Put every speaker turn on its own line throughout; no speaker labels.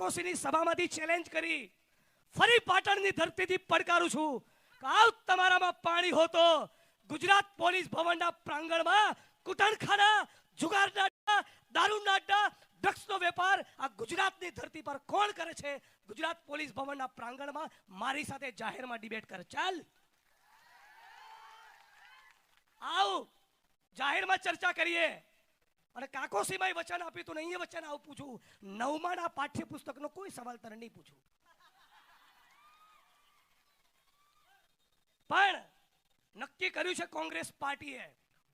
કાકોસીની સભામાંથી challenge કરી ફરી પાટણની ધરતીથી પડકારું છું કે આવ તમારામાં પાણી હોતો ગુજરાત પોલીસ ભવનના પ્રાંગણમાં કુટણખાના, જુગારના અડ્ડા, દારૂના અડ્ડા, ડ્રગ્સનો વેપાર આ ગુજરાતની ધરતી પર કોણ કરે છે? ગુજરાત પોલીસ ભવનના પ્રાંગણમાં મારી સાથે જાહેરમાં ડિબેટ કર. ચાલ આવ જાહેરમાં ચર્ચા કરીએ. અને કાકોસીમાં વચન આપ્યું તું નહીં, એ વચન આવું પૂછું. 9મા પાઠ્યપુસ્તકનો કોઈ સવાલ તને નહીં પૂછું. પણ નક્કી કર્યું છે કોંગ્રેસ પાર્ટીએ,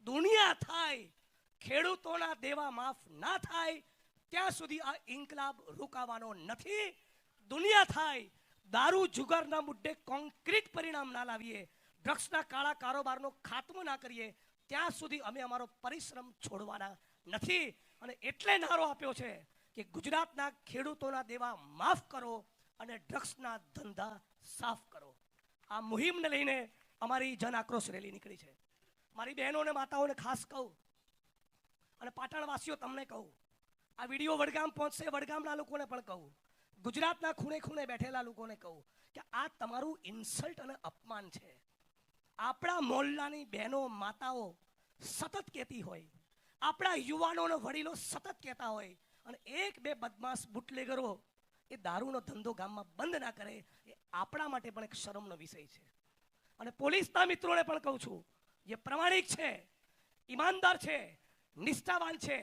દુનિયા થાય ખેડૂતોના દેવા માફ ના થાય ત્યાં સુધી આ ઇન્કલાબ રોકાવાનો નથી. દુનિયા થાય દારૂ જુગારના મુદ્દે કોન્ક્રીટ પરિણામ ના લાવીએ, ડ્રગ્સના કાળા કારોબારનો ખાત્મો ના કરીએ ત્યાં સુધી અમે અમારો પરિશ્રમ છોડવાના નથી. અને એટલે નારો આપ્યો છે કે ગુજરાતના ખેડૂતોના દેવા માફ કરો અને ડ્રગ્સના ધંધા સાફ કરો. આ મુહિમને લઈને અમારી જન આક્રોશ રેલી નીકળી છે. મારી બહેનો અને માતાઓને ખાસ કહું અને પાટણવાસીઓ તમને કહું, આ વિડીયો વડગામ પહોંચશે, વડગામના લોકોને પણ કહું, ગુજરાતના ખૂણે ખૂણે બેઠેલા લોકોને કહું કે આ તમારું ઇન્સલ્ટ અને અપમાન છે. આપણા મોહલ્લાની બહેનો માતાઓ સતત કહેતી હોય, આપણા યુવાનો અને વડીલો સતત કહેતા હોય અને એક બે બદમાશ બુટલેગરો એ દારૂનો ધંધો ગામમાં બંધ ના કરે, એ આપણા માટે પણ એક શરમનો વિષય છે. અને પોલીસના મિત્રોને પણ કહું છું, જે પ્રમાણિક છે, ઈમાનદાર છે, નિષ્ઠાવાન છે,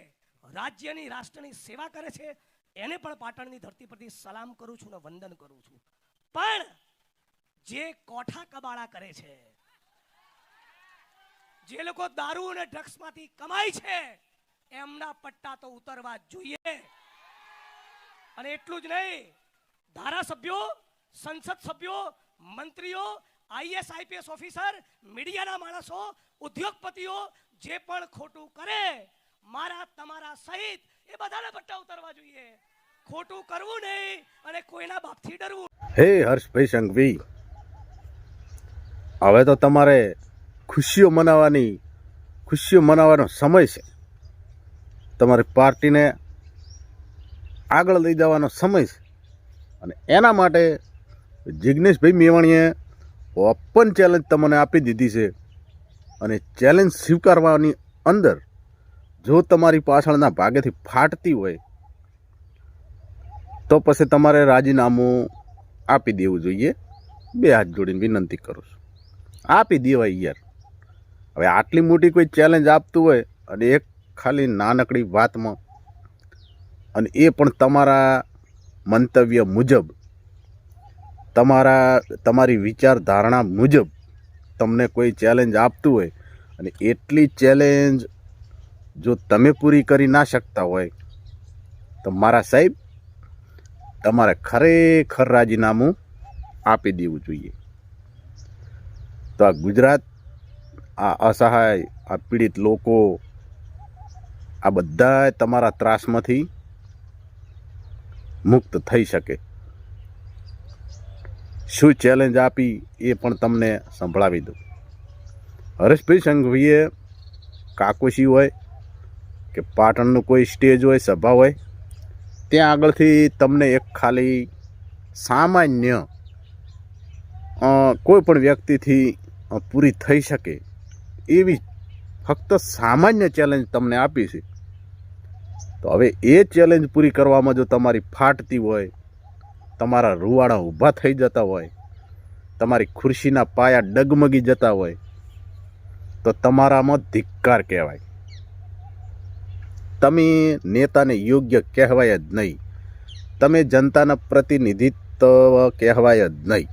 રાજ્યની રાષ્ટ્રની સેવા કરે છે, એને પણ પાટણની ધરતી પરથી સલામ કરું છું અને વંદન કરું છું. પણ જે કોઠા કબાડા કરે છે, જે લોકો દારૂ અને ડ્રગ્સમાંથી કમાય છે, એમના પટ્ટા તો ઉતરવા જોઈએ. અને એટલું જ નહીં, ધારાસભ્યો, સંસદ સભ્યો, મંત્રીઓ, આઈએસ આઈપીએસ ઓફિસર, મીડિયાના માણસો, ઉદ્યોગપતિઓ જે પણ ખોટું કરે, મારા તમારા સહિત એ બધાના પટ્ટા ઉતરવા જોઈએ. ખોટું કરવું નહીં અને કોઈના બાપથી ડરવું.
હે હર્ષભાઈ સંઘવી, હવે તો તમારે ખુશીઓ મનાવવાનો સમય છે. તમારી પાર્ટીને આગળ લઈ જવાનો સમય છે. અને એના માટે જિગ્નેશભાઈ મેવાણીએ ઓપન ચેલેન્જ તમને આપી દીધી છે. અને ચેલેન્જ સ્વીકારવાની અંદર જો તમારી પાછળના ભાગેથી ફાટતી હોય તો પછી તમારે રાજીનામું આપી દેવું જોઈએ. બે હાથ જોડીને વિનંતી કરું છું, આપી દેવાય યાર. હવે આટલી મોટી કોઈ ચેલેન્જ આપતું હોય અને એક ખાલી નાનકડી વાતમાં, અને એ પણ તમારા મંતવ્ય મુજબ, તમારી વિચારધારણા મુજબ તમને કોઈ ચેલેન્જ આપતું હોય અને એટલી ચેલેન્જ જો તમે પૂરી કરી ના શકતા હોય તો મારા સાહેબ તમારે ખરેખર રાજીનામું આપી દેવું જોઈએ. તો આ ગુજરાત, આ અસહાય, આ પીડિત લોકો, આ બધા તમારા ત્રાસમાંથી મુક્ત થઈ શકે. શું ચેલેન્જ આપી એ પણ તમને સંભળાવી દઉં. હરેશભાઈ સંઘવીએ કાકોશી હોય કે પાટણનું કોઈ સ્ટેજ હોય, સભા હોય, ત્યાં આગળથી તમને એક ખાલી સામાન્ય કોઈ પણ વ્યક્તિથી પૂરી થઈ શકે એવી ફક્ત સામાન્ય ચેલેન્જ તમને આપી છે. તો હવે એ ચેલેન્જ પૂરી કરવામાં જો તમારી ફાટતી હોય, તમારા રૂવાડા ઊભા થઈ જતા હોય, તમારી ખુરશીના પાયા ડગમગી જતા હોય તો તમારામાં ધિક્કાર કહેવાય. તમે નેતાને યોગ્ય કહેવાય જ નહીં, તમે જનતાના પ્રતિનિધિત્વ કહેવાય જ નહીં.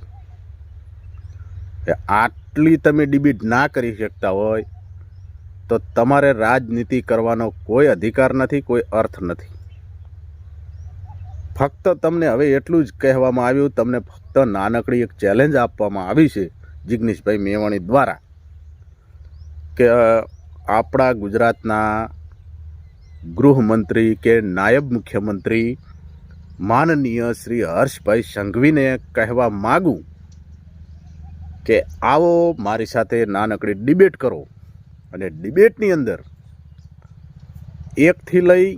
આટલી તમે ડિબેટ ના કરી શકતા હોય તો તમારે રાજનીતિ કરવાનો કોઈ અધિકાર નથી, કોઈ અર્થ નથી. ફક્ત તમને હવે એટલું જ કહેવામાં આવ્યું, તમને ફક્ત નાનકડી એક ચેલેન્જ આપવામાં આવી છે જિગ્નેશભાઈ મેવાણી દ્વારા કે આપણા ગુજરાતના ગૃહમંત્રી કે નાયબ મુખ્યમંત્રી માનનીય શ્રી હર્ષભાઈ સંઘવીને કહેવા માગું કે આવો મારી સાથે નાનકડી ડિબેટ કરો. અને ડિબેટની અંદર 1 થી લઈ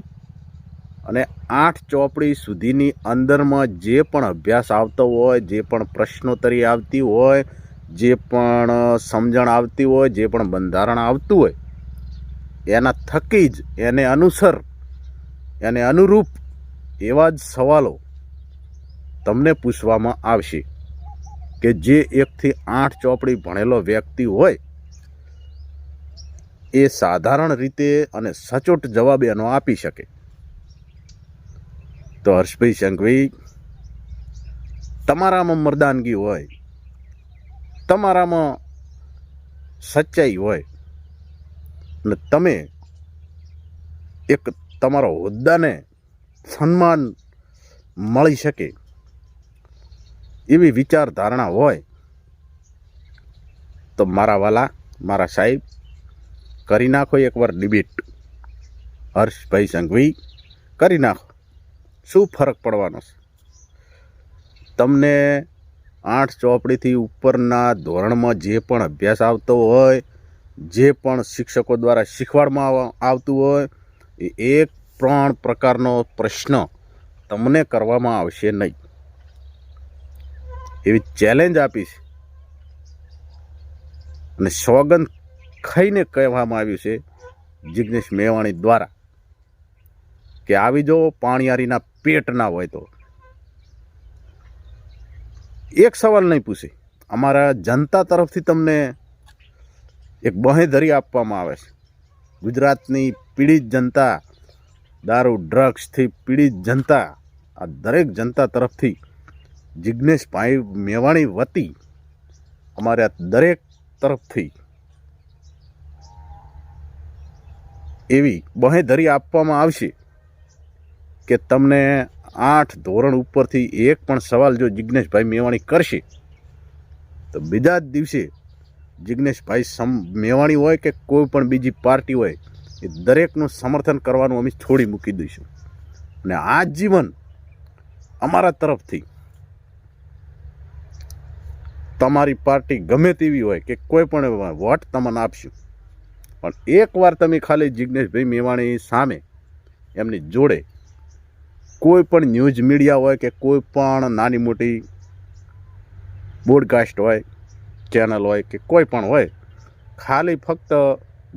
અને 8 ચોપડી સુધીની અંદરમાં જે પણ અભ્યાસ આવતો હોય, જે પણ પ્રશ્નોત્તરી આવતી હોય, જે પણ સમજણ આવતી હોય, જે પણ બંધારણ આવતું હોય, એના થકી જ એને અનુરૂપ એવા જ સવાલો તમને પૂછવામાં આવશે કે જે 1 થી 8 ચોપડી ભણેલો વ્યક્તિ હોય એ સાધારણ રીતે અને સચોટ જવાબ એનો આપી શકે. તો હર્ષભાઈ સંઘવી, તમારામાં મર્દાનગી હોય, તમારામાં સચ્ચાઈ હોય અને તમે એક તમારો હોદ્દાને સન્માન મળી શકે એવી વિચારધારણા હોય તો મારા વાલા, મારા સાહેબ, કરી નાખો એકવાર ડિબેટ. હર્ષભાઈ સંઘવી, કરી નાખો. શું ફરક પડવાનો છે? તમને 8 ચોપડીથી ઉપરના ધોરણમાં જે પણ અભ્યાસ આવતો હોય, જે પણ શિક્ષકો દ્વારા શીખવાડવામાં આવતું હોય, એ એક પણ પ્રકારનો પ્રશ્ન તમને કરવામાં આવશે નહીં. એવી ચેલેન્જ આપીશ અને સોગંદ ખાઈને કહેવામાં આવ્યું છે જિગ્નેશ મેવાણી દ્વારા કે આવી જો પાણીયારીના પેટ ના હોય તો. એક સવાલ નહીં પૂછે. અમારા જનતા તરફથી તમને એક બાંહેધરી આપવામાં આવે છે. ગુજરાતની પીડિત જનતા, દારૂ ડ્રગ્સથી પીડિત જનતા, આ દરેક જનતા તરફથી જિગ્નેશભાઈ મેવાણી વતી અમારે દરેક તરફથી એવી બાંહેધરી આપવામાં આવશે કે તમને 8 ધોરણ ઉપરથી એક પણ સવાલ જો જિગ્નેશભાઈ મેવાણી કરશે તો બીજા જ દિવસે જિગ્નેશભાઈ મેવાણી હોય કે કોઈ પણ બીજી પાર્ટી હોય, એ દરેકનું સમર્થન કરવાનું અમે છોડી મૂકી દઈશું. અને આજીવન અમારા તરફથી તમારી પાર્ટી ગમે તેવી હોય કે કોઈ પણ વોટ તમને આપશું, પણ એકવાર તમે ખાલી જિગ્નેશભાઈ મેવાણી સામે એમની જોડે કોઈ પણ ન્યૂઝ મીડિયા હોય કે કોઈ પણ નાની મોટી બોડકાસ્ટ હોય, ચેનલ હોય કે કોઈ પણ હોય, ખાલી ફક્ત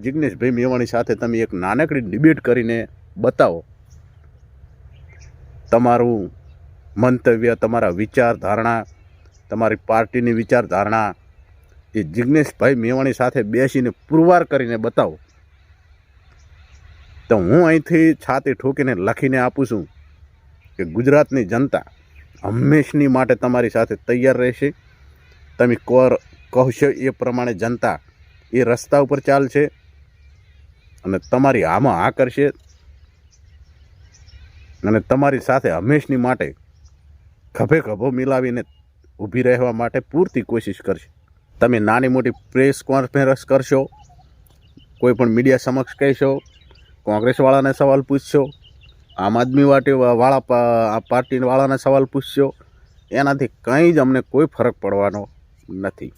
જિગ્નેશભાઈ મેવાણી સાથે તમે એક નાનકડી ડિબેટ કરીને બતાવો. તમારું મંતવ્ય, તમારા વિચારધારણા, તમારી પાર્ટીની વિચારધારણા એ જિગ્નેશભાઈ મેવાણી સાથે બેસીને પુરવાર કરીને બતાવો તો હું અહીંથી છાતી ઠોકીને લખીને આપું છું કે ગુજરાતની જનતા હંમેશની માટે તમારી સાથે તૈયાર રહેશે. તમે કહેશો એ પ્રમાણે જનતા એ રસ્તા ઉપર ચાલશે અને તમારી આમાં હા કરશે અને તમારી સાથે હંમેશની માટે ખભે ખભો મિલાવીને ઊભી રહેવા માટે પૂરતી કોશિશ કરશે. તમે નાની મોટી પ્રેસ કોન્ફરન્સ કરશો, કોઈ પણ મીડિયા સમક્ષ કહેશો, કોંગ્રેસવાળાને સવાલ પૂછશો, આમ આદમી વાળા પાર્ટીવાળાને સવાલ પૂછશો, એનાથી કંઈ જ અમને કોઈ ફરક પડવાનો નથી.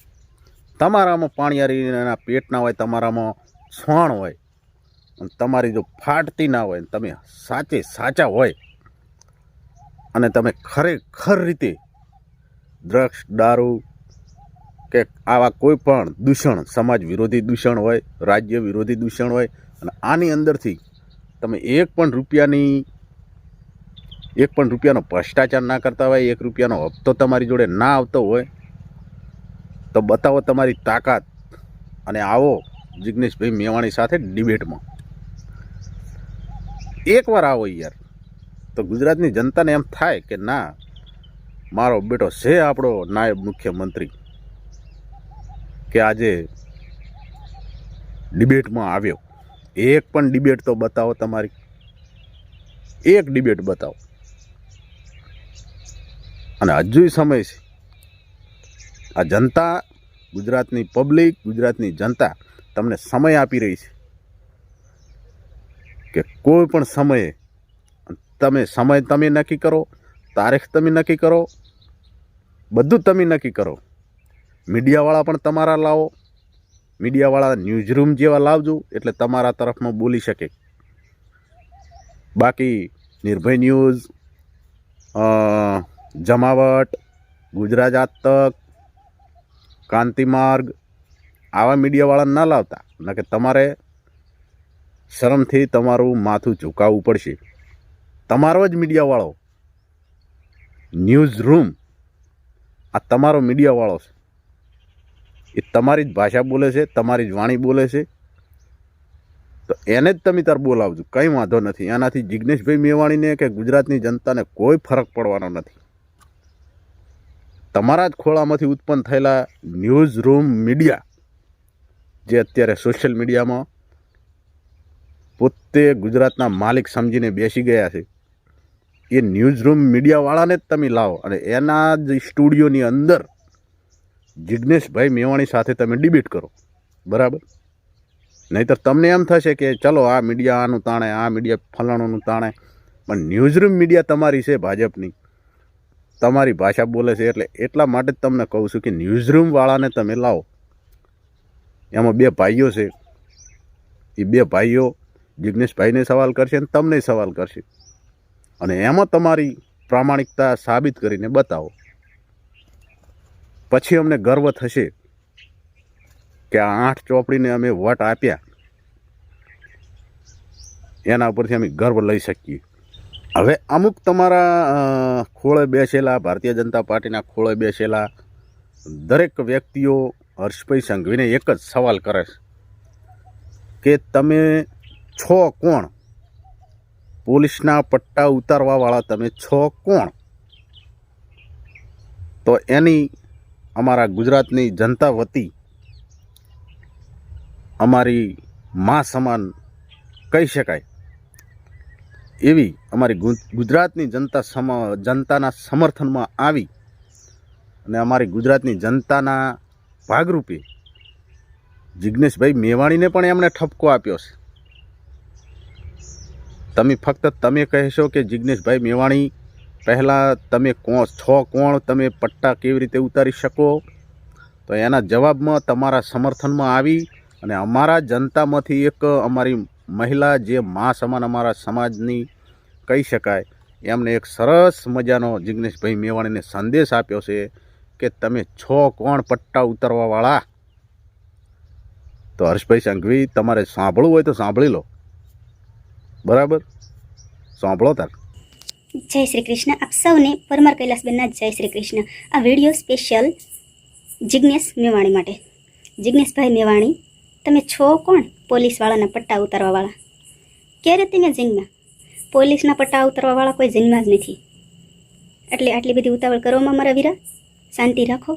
તમારામાં પાણીયારીના પેટ ના હોય, તમારામાં છોણ હોય, તમારી જો ફાટતી ના હોય, તમે સાચા હોય અને તમે ખરેખર રીતે ડ્રગ્સ, દારૂ કે આવા કોઈ પણ દૂષણ, સમાજ વિરોધી દૂષણ હોય, રાજ્ય વિરોધી દૂષણ હોય અને આની અંદરથી તમે એક પણ રૂપિયાનો ભ્રષ્ટાચાર ના કરતા હોય, 1 રૂપિયાનો હપ્તો તમારી જોડે ના આવતો હોય તો બતાવો તમારી તાકાત અને આવો જિગ્નેશભાઈ મેવાણી સાથે ડિબેટમાં. એકવાર આવો યાર, તો ગુજરાતની જનતાને એમ થાય કે ના, મારો બેટો છે આપણો નાયબ મુખ્યમંત્રી કે આજે ડિબેટમાં આવ્યો. એક પણ ડિબેટ તો બતાવો તમારી, એક ડિબેટ બતાવો. અને હજુય સમય છે. આ જનતા, ગુજરાતની પબ્લિક, ગુજરાતની જનતા તમને સમય આપી રહી છે કે કોઈ પણ સમયે સમય તમે નક્કી કરો, તારીખ તમે નક્કી કરો, બધું તમે નક્કી કરો. મીડિયાવાળા પણ તમારા લાવો, મીડિયાવાળા ન્યૂઝરૂમ જેવા લાવજો એટલે તમારા તરફમાં બોલી શકે. બાકી નિર્ભય ન્યૂઝ, જમાવટ, ગુજરાત આજ તક, કાંતિમાર્ગ આવા મીડિયાવાળા ના લાવતા, ન કે તમારે શરમથી તમારું માથું ઝુકાવવું પડશે. તમારો જ મીડિયાવાળો ન્યૂઝ રૂમ આ તમારો મીડિયાવાળો છે, એ તમારી જ ભાષા બોલે છે, તમારી જ વાણી બોલે છે, તો એને જ તમે તાર બોલાવજો, કંઈ વાંધો નથી. એનાથી જિજ્ઞેશભાઈ મેવાણીને કે ગુજરાતની જનતાને કોઈ ફરક પડવાનો નથી. તમારા જ ખોળામાંથી ઉત્પન્ન થયેલા ન્યૂઝ રૂમ મીડિયા જે અત્યારે સોશિયલ મીડિયામાં પોતે ગુજરાતના માલિક સમજીને બેસી ગયા છે, એ ન્યૂઝ રૂમ મીડિયાવાળાને જ તમે લાવો અને એના જ સ્ટુડિયોની અંદર જિજ્ઞેશભાઈ મેવાણી સાથે તમે ડિબેટ કરો, બરાબર? નહીંતર તમને એમ થશે કે ચલો આ મીડિયા આનું તાણે, આ મીડિયા ફલાણુંનું તાણે, પણ ન્યૂઝ રૂમ મીડિયા તમારી છે, ભાજપની, તમારી ભાષા બોલે છે. એટલે એટલા માટે જ તમને કહું છું કે ન્યૂઝ રૂમવાળાને તમે લાવો. એમાં બે ભાઈઓ છે, એ બે ભાઈઓ જિજ્ઞેશભાઈને સવાલ કરશે અને તમને સવાલ કરશે, અને એમાં તમારી પ્રામાણિકતા સાબિત કરીને બતાવો. પછી અમને ગર્વ થશે કે આ 8 ચોપડીને અમે વોટ આપ્યા, એના ઉપરથી અમે ગર્વ લઈ શકીએ. હવે અમુક તમારા ખોળે બેસેલા, ભારતીય જનતા પાર્ટીના ખોળે બેસેલા દરેક વ્યક્તિઓ હર્ષભાઈ સંઘવીને એક જ સવાલ કરે છે કે તમે છો કોણ? પોલીસના પટ્ટા ઉતારવાવાળા તમે છો કોણ? તો એની અમારા ગુજરાતની જનતા વતી અમારી મા સમાન કહી શકાય એવી અમારી ગુજરાતની જનતાના સમર્થનમાં આવી અને અમારી ગુજરાતની જનતાના ભાગરૂપે જિજ્ઞેશભાઈ મેવાણીને પણ એમણે ઠપકો આપ્યો છે. તમે ફક્ત તમે કહેશો કે જિજ્ઞેશભાઈ મેવાણી પહેલાં તમે છો કોણ, તમે પટ્ટા કેવી રીતે ઉતારી શકો, તો એના જવાબમાં તમારા સમર્થનમાં આવી અને અમારા જનતામાંથી એક અમારી મહિલા જે મા સમાન અમારા સમાજની કહી શકાય, એમને એક સરસ મજાનો જિજ્ઞેશભાઈ મેવાણીને સંદેશ આપ્યો છે કે તમે છો કોણ પટ્ટા ઉતારવાવાળા? તો હર્ષભાઈ સંઘવી, તમારે સાંભળવું હોય તો સાંભળી લો, બરાબર? સાંભળો તાર.
જય શ્રી કૃષ્ણ. આપ સૌને પરમાર કૈલાસબેનના જય શ્રી કૃષ્ણ. આ વિડીયો સ્પેશિયલ જિજ્ઞેશ મેવાણી માટે. જિજ્ઞેશભાઈ મેવાણી, તમે છો કોણ પોલીસવાળાના પટ્ટા ઉતારવાવાળા? ક્યારે તમે જન્મ્યા? પોલીસના પટ્ટા ઉતારવાવાળા કોઈ જન્મ્યા જ નથી. એટલે આટલી બધી ઉતાવળ કરવામાં મારા વીરા, શાંતિ રાખો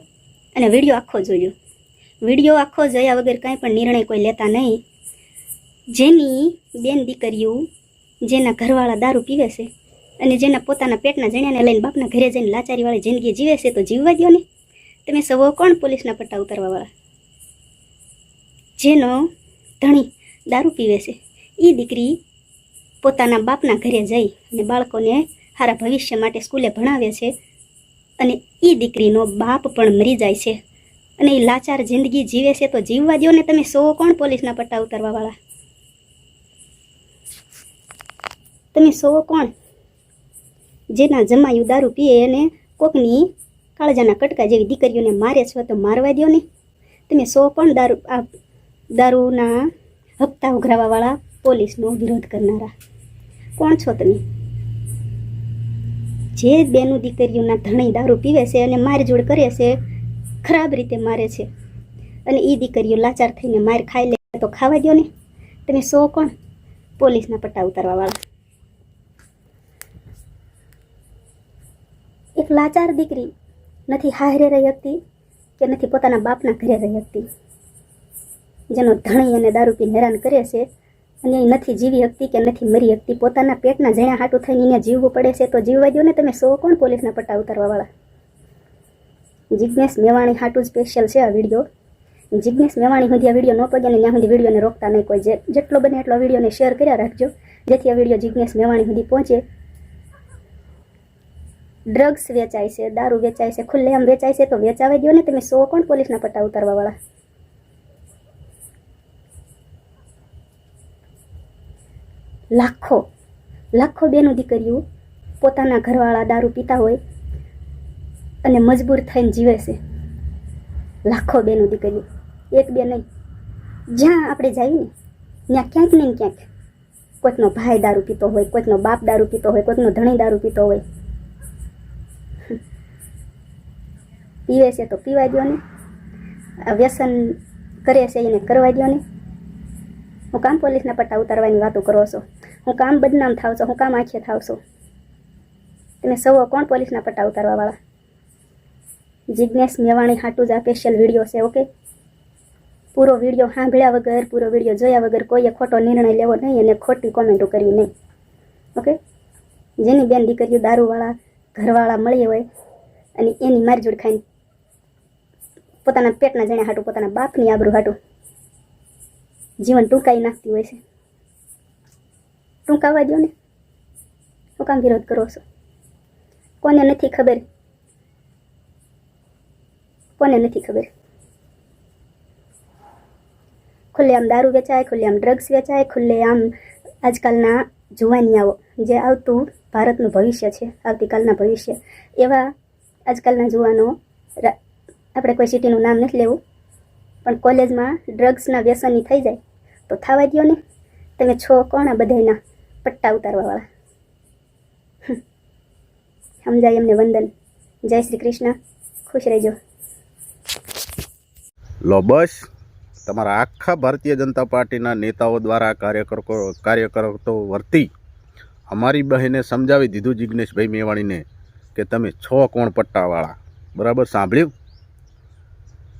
અને વિડીયો આખો જોજો. વિડીયો આખો જોયા વગર કાંઈ પણ નિર્ણય કોઈ લેતા નહીં. જેની બેન દીકરીઓ, જેના ઘરવાળા દારૂ પીવે છે અને જેના પોતાના પેટના જણ્યાને લઈને બાપના ઘરે જઈને લાચારીવાળી જિંદગી જીવે છે, તો જીવવા દો ને. તમે સૌ કોણ પોલીસના પટ્ટા ઉતારવાવાળા? જેનો ધણી દારૂ પીવે છે, એ દીકરી પોતાના બાપના ઘરે જઈ અને બાળકોને સારા ભવિષ્ય માટે સ્કૂલે ભણાવે છે, અને એ દીકરીનો બાપ પણ મરી જાય છે અને એ લાચાર જિંદગી જીવે છે, તો જીવવા દો ને. તમે સૌ કોણ પોલીસના પટ્ટા ઉતારવાવાળા? તમે સૌ કોણ જેના જમાયું દારૂ પીએ અને કોકની કાળજાના કટકા જેવી દીકરીઓને મારે છો, તો મારવા દો ને. તમે સૌ કોણ દારૂના હપ્તા ઉઘરાવાવાળા, પોલીસનો વિરોધ કરનારા કોણ છો તમે? જે બેનું દીકરીઓના ધણી દારૂ પીવે છે અને મારઝોડ કરે છે, ખરાબ રીતે મારે છે, અને એ દીકરીઓ લાચાર થઈને માર ખાઈ લે, તો ખાવા દો ને. તમે સૌ કોણ પોલીસના પટ્ટા ઉતારવાવાળા? એક લાચાર દીકરી નથી હારે રહી શકતી કે નથી પોતાના બાપના ઘરે રહી શકતી, જેનો ધણી અને દારૂ પીને હેરાન કરે છે અને એ નથી જીવી શકતી કે નથી મરી શકતી, પોતાના પેટના જણ્યા હાટું થઈને એને જીવવું પડે છે, તો જીવવા દો ને. તમે સૌ કોણ પોલીસના પટ્ટા ઉતારવાવાળા? જિજ્ઞેશ મેવાણી હાટું સ્પેશિયલ છે આ વિડીયો. જિજ્ઞેશ મેવાણી સુધી આ વિડીયો ન પહોંચે ને ત્યાં સુધી વિડીયોને રોકતા નહીં કોઈ. જેટલો બને એટલો વિડીયોને શેર કર્યા રાખજો, જેથી આ વિડીયો જિજ્ઞેશ મેવાણી સુધી પહોંચે. ડ્રગ્સ વેચાય છે, દારૂ વેચાય છે, ખુલ્લેઆમ વેચાય છે, તો વેચાવા દો ને. તમે સૌ કોણ પોલીસના પટ્ટા ઉતારવાવાળા? લાખો બેનો દીકરીઓ પોતાના ઘરવાળા દારૂ પીતા હોય અને મજબૂર થઈને જીવે છે. લાખો બેનો દીકરીઓ, એક બે નહીં. જ્યાં આપણે જઈએ ને ત્યાં ક્યાંક ને ક્યાંક કોઈકનો ભાઈ દારૂ પીતો હોય, કોઈકનો બાપ દારૂ પીતો હોય, કોઈકનો ધણી દારૂ પીતો હોય. પીવે છે તો પીવા દો ને, આ વ્યસન કરે છે એને કરવા દો ને. હું કામ પોલીસના પટ્ટા ઉતારવાની વાતો કરો છો? હું કામ બદનામ થાવ છો? હું કામ આંખે થાવ છો? તમે સૌ કોણ પોલીસના પટ્ટા ઉતારવાવાળા? જિજ્ઞેશ મેવાણી હાટુ જ આ સ્પેશિયલ વિડીયો છે. ઓકે, પૂરો વિડીયો સાંભળ્યા વગર, પૂરો વિડીયો જોયા વગર કોઈએ ખોટો નિર્ણય લેવો નહીં અને ખોટી કોમેન્ટો કરવી નહીં. ઓકે, જેની બેન દીકરીઓ દારૂવાળા ઘરવાળા મળી હોય અને એની મારઝૂડ ખાઈને પોતાના પેટના જણ્યા હાટું, પોતાના બાપની આબરૂ હાટું જીવન ટૂંકાઈ નાખતી હોય છે. ટૂંકાવા દો ને, હું કામ વિરોધ કરો છો? કોને નથી ખબર? કોને નથી ખબર? ખુલ્લેઆમ દારૂ વેચાય, ખુલ્લેઆમ ડ્રગ્સ વેચાય, ખુલ્લેઆમ આજકાલના જુવાનિયાઓ જે આવતું ભારતનું ભવિષ્ય છે, આવતીકાલના ભવિષ્ય, એવા આજકાલના જુવાનો, આપણે કોઈ સિટીનું નામ નથી લેવું, પણ કોલેજમાં ડ્રગ્સના વ્યસની થઈ જાય તો થવા દો ને. તમે છો કોણ આ બધાયના પટ્ટા ઉતારવાવાળા? સમજાય એમને વંદન. જય શ્રી કૃષ્ણ. ખુશ રહેજો.
લો બસ, તમારા આખા ભારતીય જનતા પાર્ટીના નેતાઓ દ્વારા કાર્યકરો વર્તી અમારી બહેને સમજાવી દીધું જિજ્ઞેશભાઈ મેવાણીને કે તમે છો કોણ પટ્ટાવાળા. બરાબર સાંભળ્યું?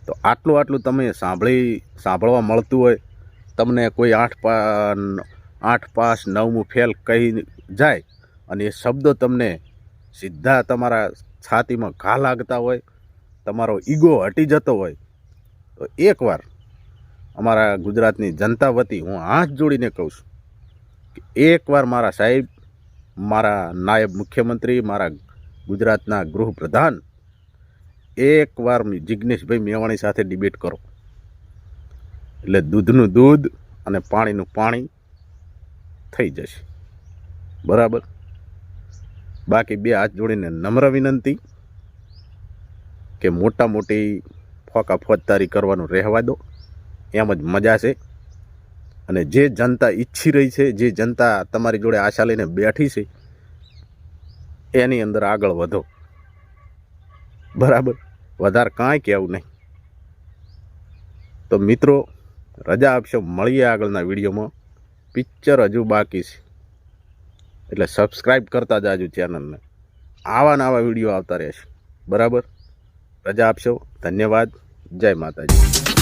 તો આટલું તમે સાંભળવા મળતું હોય, તમને કોઈ 8 પાસ 9મું ફેલ કહી જાય અને એ શબ્દો તમને સીધા તમારા છાતીમાં ઘા લાગતા હોય, તમારો ઈગો હટી જતો હોય, તો એકવાર અમારા ગુજરાતની જનતા વતી હું હાથ જોડીને કહું છું કે એકવાર મારા સાહેબ, મારા નાયબ મુખ્યમંત્રી, મારા ગુજરાતના ગૃહપ્રધાન એકવાર જિજ્ઞેશભાઈ મેવાણી સાથે ડિબેટ કરો, એટલે દૂધનું દૂધ અને પાણીનું પાણી થઈ જશે. બરાબર? બાકી બે હાથ જોડીને નમ્ર વિનંતી કે મોટી ફોકા ફોજદારી કરવાનું રહેવા દો, એમ જ મજા છે. અને જે જનતા ઈચ્છી રહી છે, જે જનતા તમારી જોડે આશા લઈને બેઠી છે, એની અંદર આગળ વધો. બરાબર? વધારે કાંઈ કહેવું નહીં. તો મિત્રો, રજા આપશો, મળીએ આગળના વિડીયોમાં. પિક્ચર હજુ બાકી છે, એટલે સબસ્ક્રાઈબ કરતા જાજો ચેનલને. આવા વિડીયો આવતા રહેશે. બરાબર? રજા આપશો. ધન્યવાદ. જય માતાજી.